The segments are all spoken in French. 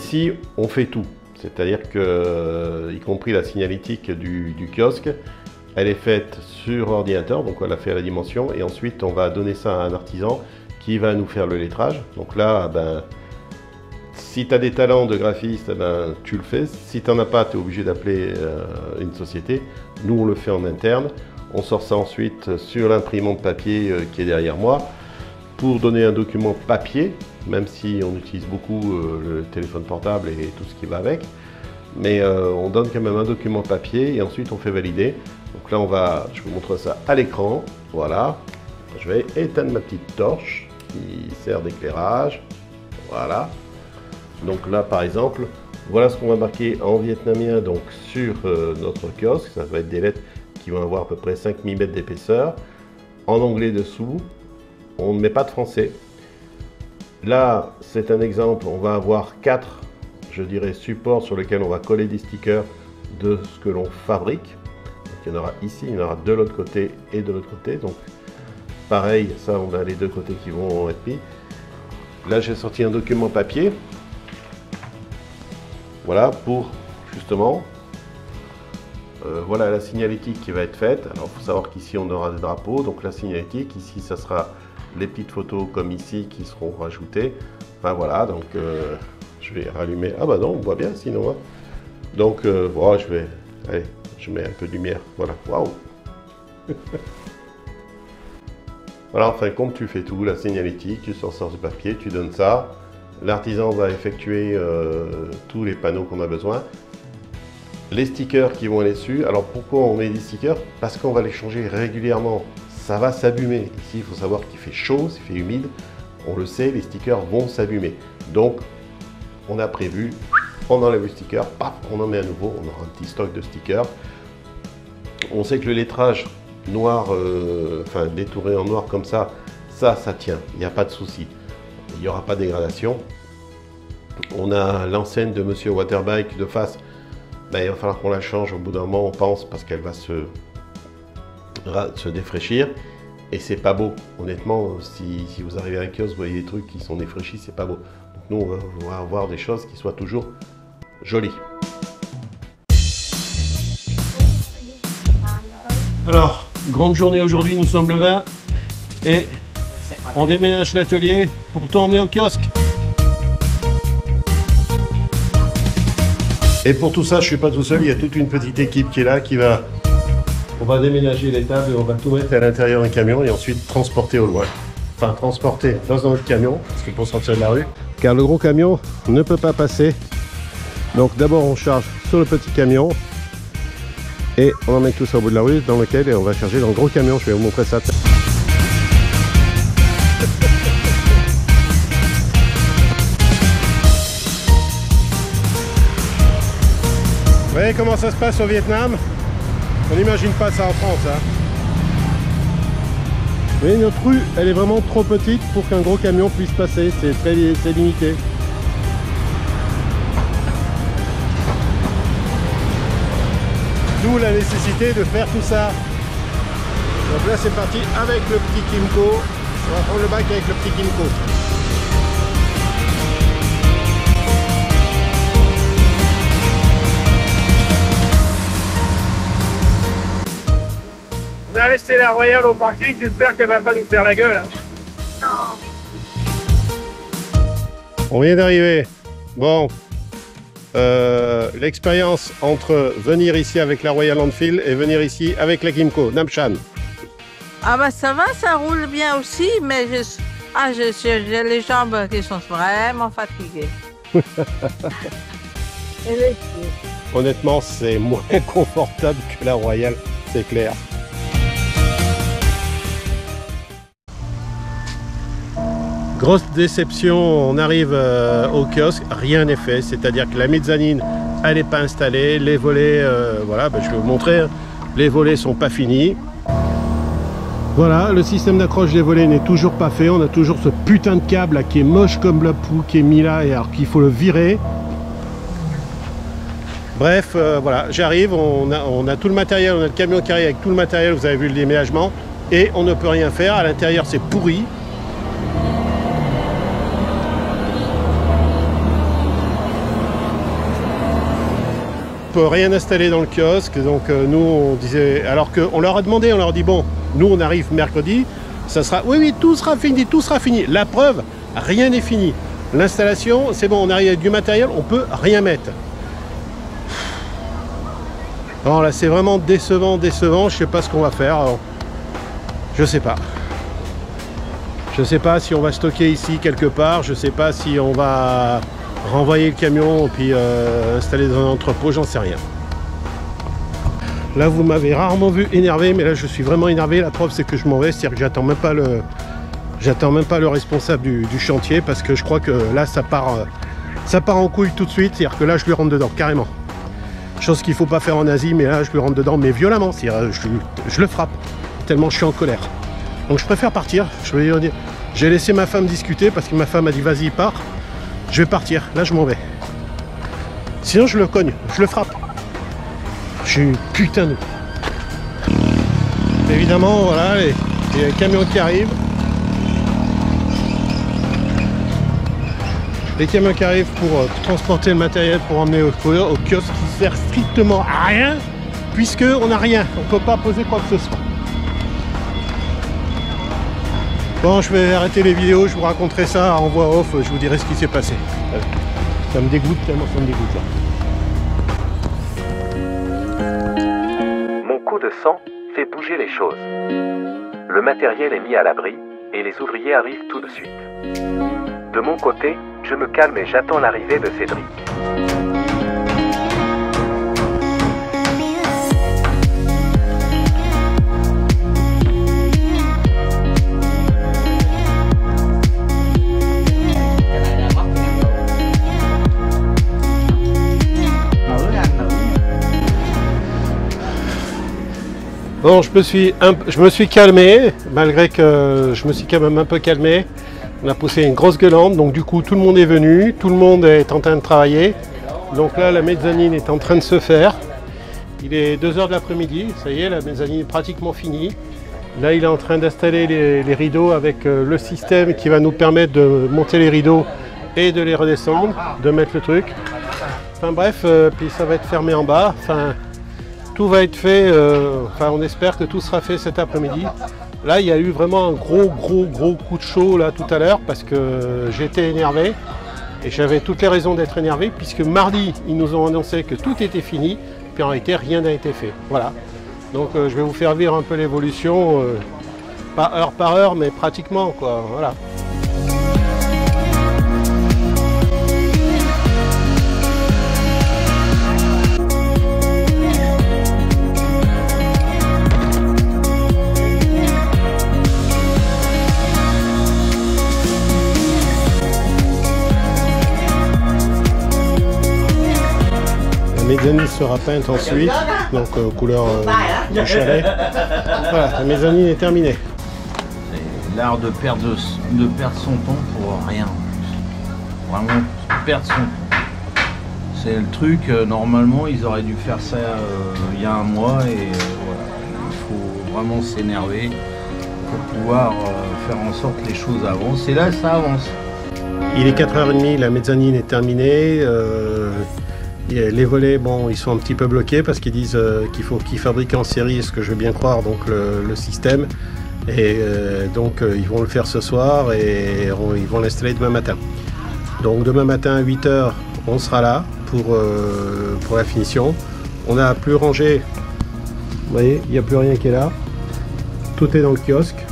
ici, on fait tout. C'est-à-dire que, y compris la signalétique du kiosque, elle est faite sur ordinateur, donc on l'a fait à la dimension, et ensuite on va donner ça à un artisan qui va nous faire le lettrage. Donc là, ben, si tu as des talents de graphiste, ben, tu le fais. Si tu n'en as pas, tu es obligé d'appeler une société. Nous, on le fait en interne. On sort ça ensuite sur l'imprimante papier qui est derrière moi pour donner un document papier, même si on utilise beaucoup le téléphone portable et tout ce qui va avec. Mais on donne quand même un document papier et ensuite on fait valider. Donc là, je vous montre ça à l'écran. Voilà. Je vais éteindre ma petite torche qui sert d'éclairage. Voilà. Donc là, par exemple, voilà ce qu'on va marquer en vietnamien donc sur notre kiosque. Ça va être des lettres qui vont avoir à peu près 5 mm d'épaisseur. En anglais dessous, on ne met pas de français. Là, c'est un exemple, on va avoir 4, je dirais, supports sur lesquels on va coller des stickers de ce que l'on fabrique. Donc, il y en aura ici, il y en aura de l'autre côté et de l'autre côté. Donc pareil, ça, on a les deux côtés qui vont être mis. Là, j'ai sorti un document papier. Voilà, pour justement, voilà la signalétique qui va être faite. Alors, il faut savoir qu'ici, on aura des drapeaux. Donc, la signalétique, ici, ça sera les petites photos comme ici qui seront rajoutées. Enfin, voilà, donc, je vais rallumer. Ah, bah non, on voit bien sinon. Hein. Donc, bon, allez, je mets un peu de lumière. Voilà, waouh! Voilà, en fin de compte, tu fais tout, la signalétique, tu sors du papier, tu donnes ça. L'artisan va effectuer tous les panneaux qu'on a besoin. Les stickers qui vont aller dessus. Alors pourquoi on met des stickers? Parce qu'on va les changer régulièrement. Ça va s'abîmer. Ici, il faut savoir qu'il fait chaud, il fait humide. On le sait, les stickers vont s'abîmer. Donc, on a prévu, on enlève le sticker, paf, on en met à nouveau. On aura un petit stock de stickers. On sait que le lettrage noir, enfin détouré en noir comme ça tient. Il n'y a pas de souci. Il n'y aura pas de dégradation. On a l'enseigne de Monsieur Waterbike de face. Ben, il va falloir qu'on la change au bout d'un moment, on pense, parce qu'elle va se défraîchir. Et c'est pas beau. Honnêtement, si vous arrivez à un kiosque, vous voyez des trucs qui sont défraîchis, c'est pas beau. Donc nous, on va avoir des choses qui soient toujours jolies. Alors, grande journée aujourd'hui, nous sommes le 20. Et on déménage l'atelier pour tourner au kiosque. Et pour tout ça, je ne suis pas tout seul, il y a toute une petite équipe qui est là, on va déménager les tables et on va tout mettre à l'intérieur d'un camion et ensuite transporter au loin. Enfin, transporter dans un autre camion, parce qu'il faut sortir de la rue. Car le gros camion ne peut pas passer. Donc d'abord, on charge sur le petit camion et on emmène tout ça au bout de la rue, dans lequel on va charger dans le gros camion. Je vais vous montrer ça. Vous voyez comment ça se passe au Vietnam? On n'imagine pas ça en France. Hein. Vous voyez, notre rue, elle est vraiment trop petite pour qu'un gros camion puisse passer. C'est limité. D'où la nécessité de faire tout ça. Donc là, c'est parti avec le petit Kymco. On va prendre le bac avec le petit Kymco. On a laissé la Royale au parking, j'espère qu'elle va pas nous faire la gueule. On vient d'arriver. Bon, l'expérience entre venir ici avec la Royal Enfield et venir ici avec la Kymco, Namchan. Ah bah ça va, ça roule bien aussi, mais j'ai les jambes qui sont vraiment fatiguées. Honnêtement, c'est moins confortable que la Royal, c'est clair. Grosse déception, on arrive au kiosque, rien n'est fait, c'est-à-dire que la mezzanine, elle n'est pas installée, les volets, voilà, ben, je vais vous montrer, hein, les volets sont pas finis. Voilà, le système d'accroche des volets n'est toujours pas fait, on a toujours ce putain de câble là, qui est moche comme la poule, qui est mis là, et alors qu'il faut le virer. Bref, voilà, j'arrive, on a tout le matériel, on a le camion qui arrive avec tout le matériel, vous avez vu le déménagement, et on ne peut rien faire, à l'intérieur c'est pourri. peut rien installer dans le kiosque. Donc nous, on disait, alors qu'on leur a demandé, on leur dit bon, nous on arrive mercredi, ça sera, oui, tout sera fini, tout sera fini. La preuve, rien n'est fini. L'installation, c'est bon, on arrive avec du matériel, on peut rien mettre. Alors là, c'est vraiment décevant. Je sais pas ce qu'on va faire. Alors, je sais pas. Je sais pas si on va stocker ici quelque part. Je sais pas si on va renvoyer le camion et puis installer dans un entrepôt. J'en sais rien. Là, vous m'avez rarement vu énervé, mais là, je suis vraiment énervé. La preuve, c'est que je m'en vais. C'est-à-dire que j'attends même pas le responsable du chantier parce que je crois que là, ça part en couille tout de suite. C'est-à-dire que là, je lui rentre dedans carrément. Chose qu'il ne faut pas faire en Asie, mais là je lui rentre dedans, mais violemment, je le frappe, tellement je suis en colère. Donc je préfère partir, j'ai laissé ma femme discuter, parce que ma femme a dit vas-y pars, je vais partir, là je m'en vais. Sinon je le cogne, je le frappe. Je suis une putain de... Évidemment, voilà, les camions qui arrivent. Les camions qui arrivent pour transporter le matériel pour emmener au kiosque qui sert strictement à rien puisque on n'a rien, on ne peut pas poser quoi que ce soit. Bon, je vais arrêter les vidéos, je vous raconterai ça en voix off, je vous dirai ce qui s'est passé. Ça me dégoûte tellement ça me dégoûte là. Mon coup de sang fait bouger les choses. Le matériel est mis à l'abri et les ouvriers arrivent tout de suite. De mon côté, je me calme et j'attends l'arrivée de Cédric. Bon, je me suis calmé, malgré que je me suis quand même un peu calmé. On a poussé une grosse gueulante, donc du coup tout le monde est venu, tout le monde est en train de travailler. Donc là la mezzanine est en train de se faire. Il est 2 h de l'après-midi, ça y est, la mezzanine est pratiquement finie. Là il est en train d'installer les rideaux avec le système qui va nous permettre de monter les rideaux et de les redescendre, de mettre le truc. Enfin bref, puis ça va être fermé en bas. Enfin, tout va être fait, on espère que tout sera fait cet après-midi. Là, il y a eu vraiment un gros coup de chaud là tout à l'heure parce que j'étais énervé et j'avais toutes les raisons d'être énervé puisque mardi, ils nous ont annoncé que tout était fini, puis en réalité, rien n'a été fait. Voilà. Donc, je vais vous faire vivre un peu l'évolution, pas heure par heure, mais pratiquement, quoi. Voilà. La mezzanine sera peinte ensuite, donc couleur du chalet. Voilà, la mezzanine est terminée. C'est l'art de perdre son temps pour rien. Vraiment perdre son temps. C'est le truc, normalement ils auraient dû faire ça il y a un mois et voilà. Il faut vraiment s'énerver pour pouvoir faire en sorte que les choses avancent. Et là ça avance. Il est 4 h 30, la mezzanine est terminée. Les volets, bon, ils sont un petit peu bloqués parce qu'ils disent qu'il faut qu'ils fabriquent en série, ce que je veux bien croire, donc le système. Et donc ils vont le faire ce soir et ils vont l'installer demain matin. Donc demain matin à 8 h, on sera là pour la finition. On n'a plus rangé, vous voyez, il n'y a plus rien qui est là. Tout est dans le kiosque.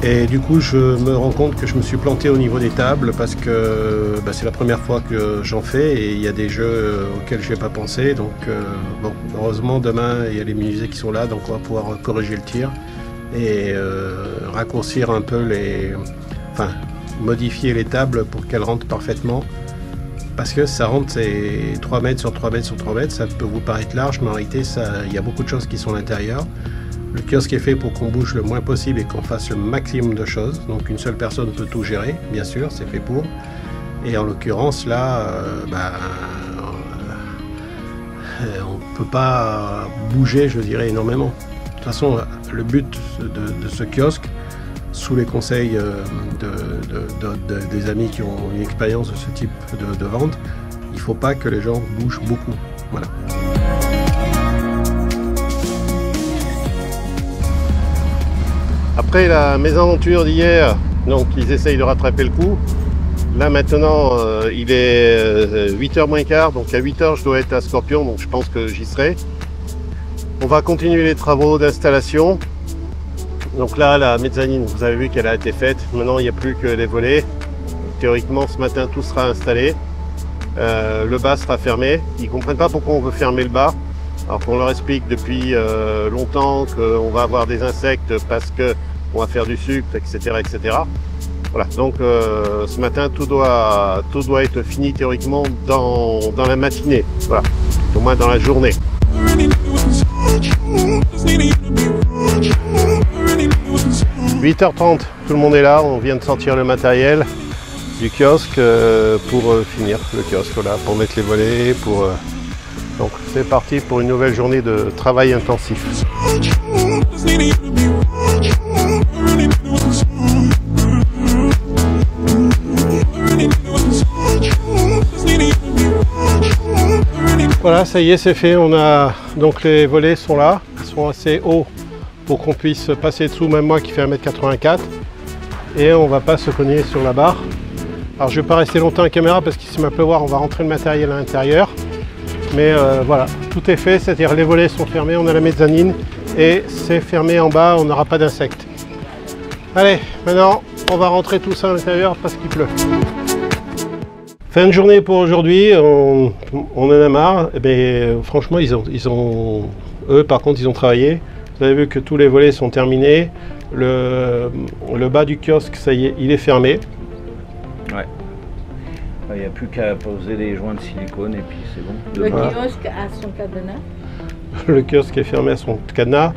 Et du coup, je me rends compte que je me suis planté au niveau des tables parce que c'est la première fois que j'en fais et il y a des jeux auxquels je n'ai pas pensé. Donc, bon, heureusement, demain, il y a les menuisiers qui sont là, donc on va pouvoir corriger le tir et raccourcir un peu modifier les tables pour qu'elles rentrent parfaitement. Parce que ça rentre, c'est 3 mètres sur 3 mètres sur 3 mètres, ça peut vous paraître large, mais en réalité, il y a beaucoup de choses qui sont à l'intérieur. Le kiosque est fait pour qu'on bouge le moins possible et qu'on fasse le maximum de choses. Donc une seule personne peut tout gérer, bien sûr, c'est fait pour. Et en l'occurrence, là, on ne peut pas bouger, je dirais, énormément. De toute façon, le but de ce kiosque, sous les conseils des amis qui ont une expérience de ce type de vente, ne faut pas que les gens bougent beaucoup. Voilà. Après la mésaventure d'hier, donc ils essayent de rattraper le coup. Là maintenant, il est 8h moins quart, donc à 8h je dois être à Scorpion, donc je pense que j'y serai. On va continuer les travaux d'installation. Donc là, la mezzanine, vous avez vu qu'elle a été faite. Maintenant, il n'y a plus que les volets. Théoriquement, ce matin, tout sera installé. Le bas sera fermé. Ils ne comprennent pas pourquoi on veut fermer le bas. Alors qu'on leur explique depuis longtemps qu'on va avoir des insectes parce qu'on va faire du sucre, etc. etc. Voilà, donc ce matin, tout doit être fini théoriquement dans la matinée. Voilà, au moins dans la journée. 8h30, tout le monde est là, on vient de sortir le matériel du kiosque pour finir le kiosque, voilà, pour mettre les volets, donc c'est parti pour une nouvelle journée de travail intensif. Voilà, ça y est, c'est fait. Donc les volets sont là, ils sont assez hauts pour qu'on puisse passer dessous, même moi qui fais 1m84. Et on va pas se cogner sur la barre. Alors je vais pas rester longtemps en caméra parce qu'ici m'a pleuvoir, on va rentrer le matériel à l'intérieur. Mais voilà, tout est fait, c'est-à-dire les volets sont fermés, on a la mezzanine et c'est fermé en bas, on n'aura pas d'insectes. Allez, maintenant on va rentrer tout ça à l'intérieur parce qu'il pleut. Fin de journée pour aujourd'hui, on en a marre. Et bien, franchement, eux par contre, ils ont travaillé. Vous avez vu que tous les volets sont terminés. Le bas du kiosque, ça y est, il est fermé. Ouais. Il n'y a plus qu'à poser les joints de silicone et puis c'est bon. Le kiosque a son cadenas. Le kiosque est fermé à son cadenas.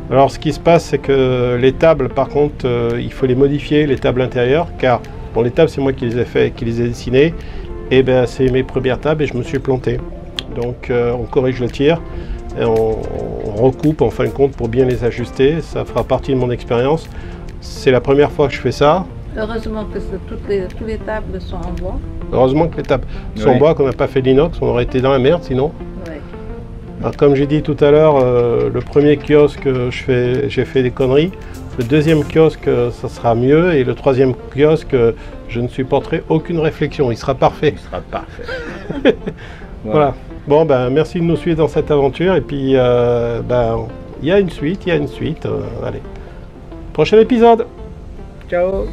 Alors ce qui se passe, c'est que les tables, par contre, il faut les modifier, les tables intérieures, car bon, les tables, c'est moi qui les ai fait, qui les ai dessinées. Et ben c'est mes premières tables et je me suis planté. Donc on corrige le tir et on recoupe en fin de compte pour bien les ajuster. Ça fera partie de mon expérience. C'est la première fois que je fais ça. Heureusement que toutes les tables sont en bois. Heureusement que les tables sont en bois, qu'on n'a pas fait l'inox, on aurait été dans la merde sinon. Ouais. Alors, comme j'ai dit tout à l'heure, le premier kiosque, j'ai fait des conneries. Le deuxième kiosque, ça sera mieux. Et le troisième kiosque, je ne supporterai aucune réflexion. Il sera parfait. Il sera parfait. Voilà. Bon, ben, merci de nous suivre dans cette aventure. Et puis, ben, il y a une suite. Allez. Prochain épisode. Ciao.